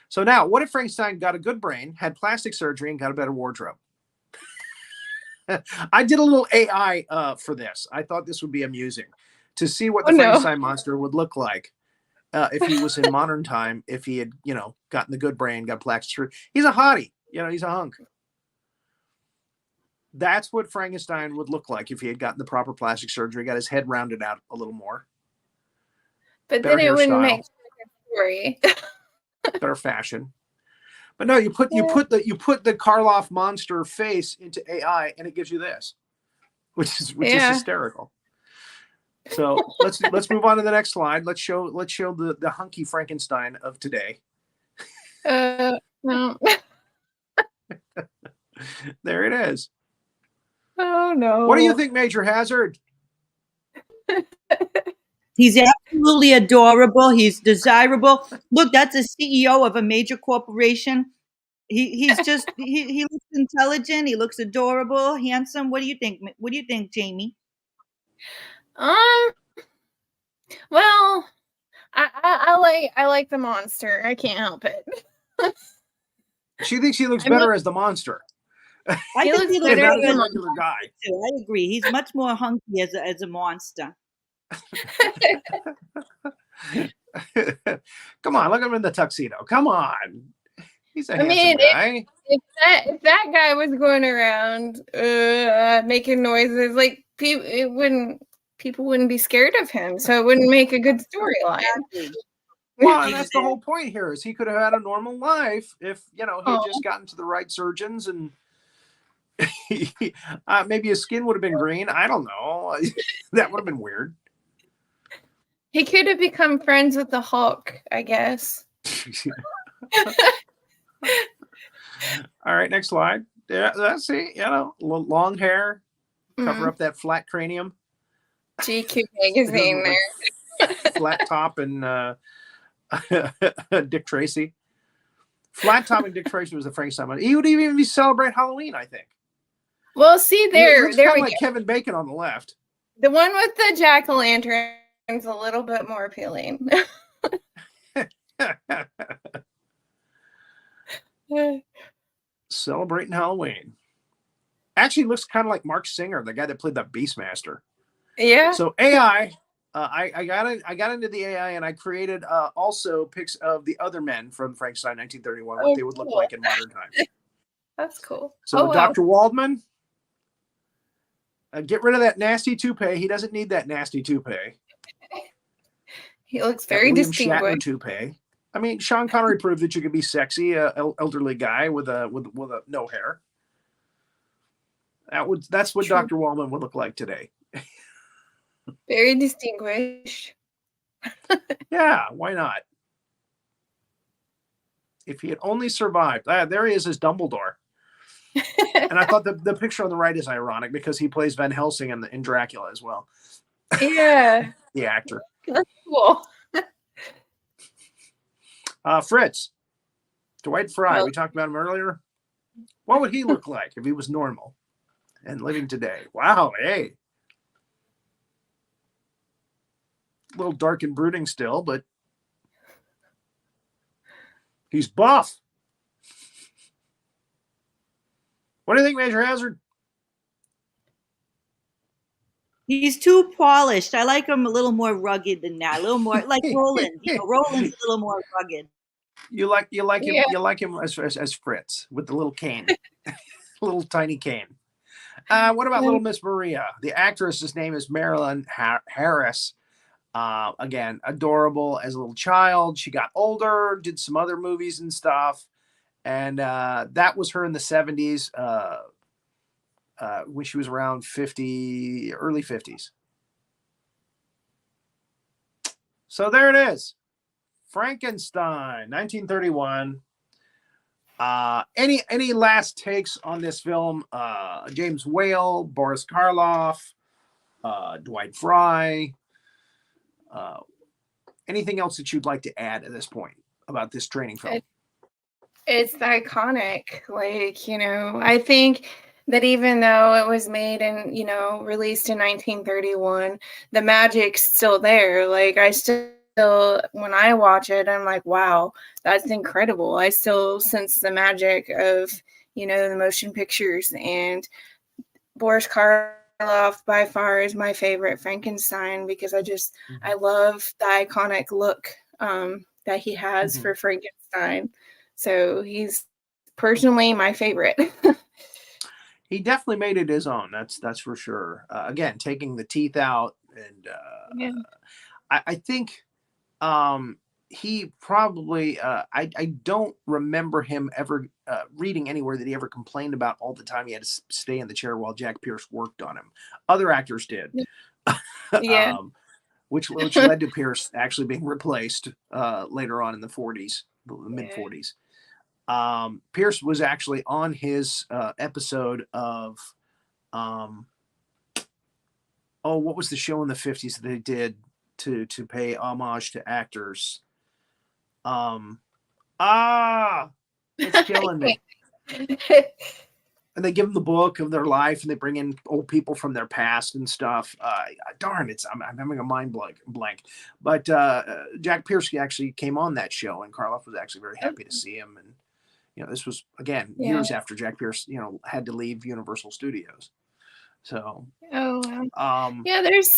S3: So now, what if Frankenstein got a good brain, had plastic surgery, and got a better wardrobe? I did a little AI for this. I thought this would be amusing to see what the Frankenstein monster would look like. If he was in modern time, if he had, gotten the good brain, got plastic surgery. He's a hottie, he's a hunk. That's what Frankenstein would look like if he had gotten the proper plastic surgery, got his head rounded out a little more.
S5: But then it wouldn't make a story.
S3: Better fashion. But no, you put the Karloff monster face into AI, and it gives you this, which is hysterical. So let's move on to the next slide. Let's show the hunky Frankenstein of today.
S5: No.
S3: There it is.
S5: Oh no.
S3: What do you think, Major Hazzard?
S4: He's absolutely adorable. He's desirable. Look, that's a CEO of a major corporation. He's just he looks intelligent. He looks adorable, handsome. What do you think? What do you think, Jamie?
S5: Well, I like the monster. I can't help it.
S3: She thinks he looks better as the monster.
S4: I think he looks
S3: better as a regular guy.
S4: I agree. He's much more hunky as a monster.
S3: Come on, look at him in the tuxedo. Come on. He's a handsome guy.
S5: If that guy was going around making noises, like people wouldn't be scared of him, so it wouldn't make a good storyline.
S3: Well, and that's the whole point here, is he could have had a normal life if, he had just gotten to the right surgeons and Maybe his skin would have been green. I don't know. That would have been weird.
S5: He could have become friends with the Hulk, I guess.
S3: All right, next slide. Yeah, let's see. Long hair, cover up that flat cranium.
S5: GQ magazine there.
S3: Flat top and Dick Tracy. Flat top and Dick Tracy was the Frankenstein one. He would even be celebrate Halloween, I think.
S5: Well, see there we
S3: like
S5: go.
S3: Kevin Bacon on the left.
S5: The one with the jack-o'-lantern is a little bit more appealing.
S3: Celebrating Halloween. Actually looks kind of like Mark Singer, the guy that played the Beastmaster.
S5: Yeah.
S3: So AI, I got into the AI and I created also pics of the other men from Frankenstein 1931, what they would look like in modern times.
S5: That's cool.
S3: So Dr. Waldman, get rid of that nasty toupee. He doesn't need that nasty toupee.
S5: He looks very distinguished.
S3: Toupee. I mean, Sean Connery proved that you could be sexy, elderly guy with a no hair. That's what Dr. Waldman would look like today.
S5: Very distinguished.
S3: Yeah, why not? If he had only survived. There he is as Dumbledore. And I thought the picture on the right is ironic because he plays Van Helsing in Dracula as well.
S5: Yeah.
S3: The actor.
S5: That's cool.
S3: Fritz. Dwight Fry. We talked about him earlier. What would he look like if he was normal and living today? Wow, hey. A little dark and brooding still, but he's buff. What do you think, Major Hazzard?
S4: He's too polished. I like him a little more rugged than that. A little more like Roland. Roland's a little more rugged.
S3: You like him. Yeah. You like him as Fritz with the little cane, little tiny cane. What about Little Miss Maria? The actress's name is Marilyn Harris. Again, adorable as a little child. She got older, did some other movies and stuff, and that was her in the 70s. When she was around 50, early 50s. So there it is. Frankenstein, 1931. Any last takes on this film? James Whale, Boris Karloff, Dwight Fry. Anything else that you'd like to add at this point about this training film?
S5: It's iconic. I think that even though it was made and, released in 1931, the magic's still there. I still, when I watch it, I'm like, wow, that's incredible. I still sense the magic of, the motion pictures. And Boris Karloff by far is my favorite Frankenstein because I love the iconic look that he has for Frankenstein. So he's personally my favorite.
S3: He definitely made it his own. That's for sure. Again, taking the teeth out, and I think he probably. I don't remember him ever reading anywhere that he ever complained about all the time he had to stay in the chair while Jack Pierce worked on him. Other actors did.
S5: Yeah.
S3: Which led to Pierce actually being replaced later on in the 40s, the mid 40s. Pierce was actually on his episode of what was the show in the 50s that they did to pay homage to actors? It's killing me. And they give them the book of their life, and they bring in old people from their past and stuff. Darn, I'm having a mind blank. But Jack Pierce actually came on that show, and Karloff was actually very happy to see him. And this was again years after Jack Pierce, had to leave Universal Studios. So,
S5: there's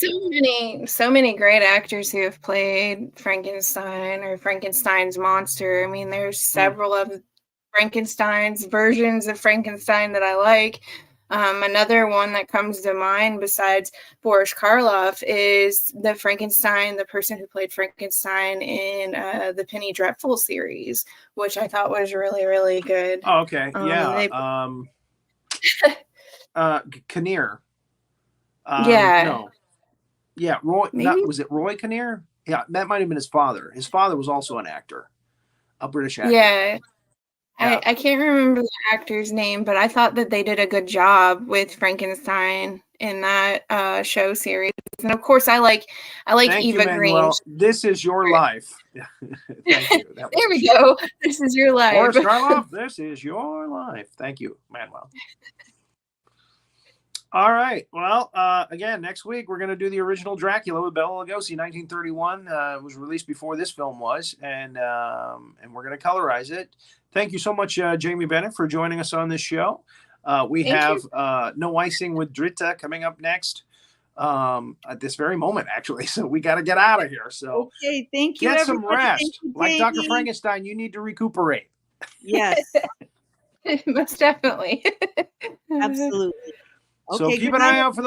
S5: so many great actors who have played Frankenstein or Frankenstein's monster. I mean, there's several of Frankenstein's versions of Frankenstein that I like. Another one that comes to mind besides Boris Karloff is the Frankenstein, the person who played Frankenstein in the Penny Dreadful series, which I thought was really, really good.
S3: Oh, okay. Kinnear.
S5: Yeah.
S3: No. Yeah, Roy. Was it Roy Kinnear? Yeah, that might have been his father. His father was also an actor, a British actor.
S5: Yeah.
S3: Yeah.
S5: I can't remember the actor's name, but I thought that they did a good job with Frankenstein in that show series. And of course, I like
S3: Thank
S5: Eva
S3: you, Manuel.
S5: Green.
S3: This is your life. Thank you.
S5: There we go. This is your life.
S3: Boris Karloff, this is your life. Thank you, Manuel. All right. Well, again, next week we're going to do the original Dracula with Bela Lugosi, 1931. It was released before this film was, and we're going to colorize it. Thank you so much, Jamie Bennett, for joining us on this show. We have No Icing with Dritta coming up next at this very moment, actually. So we got to get out of here. So
S4: okay, thank you.
S3: Get some rest.
S4: Thank you,
S3: like Dr. Frankenstein, you need to recuperate.
S4: Yes,
S5: Most definitely.
S4: absolutely.
S3: So
S4: Okay,
S3: keep
S4: good
S3: an eye
S4: night.
S3: out for those.